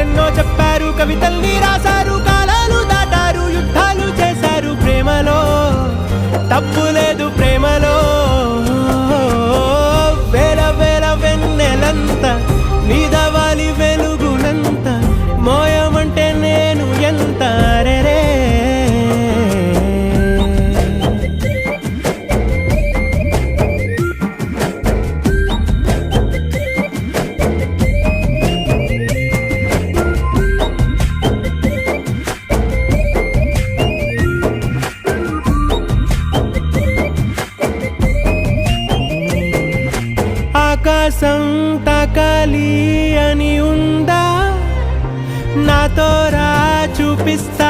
కథలెన్నో చెప్పారు, కవితల్ని రాశారు, కాలాలు దాటారు, యుద్ధాలు చేశారు. ప్రేమలో తప్పు లేదు, ప్రేమలో వేల వేల వెన్నెలంత నీదవాలి వెలుగునంత, మోయమంటే నేను ఎంత రే. ఆకాశం తాకాలి అని ఉందా, నాతో రా చూపిస్తా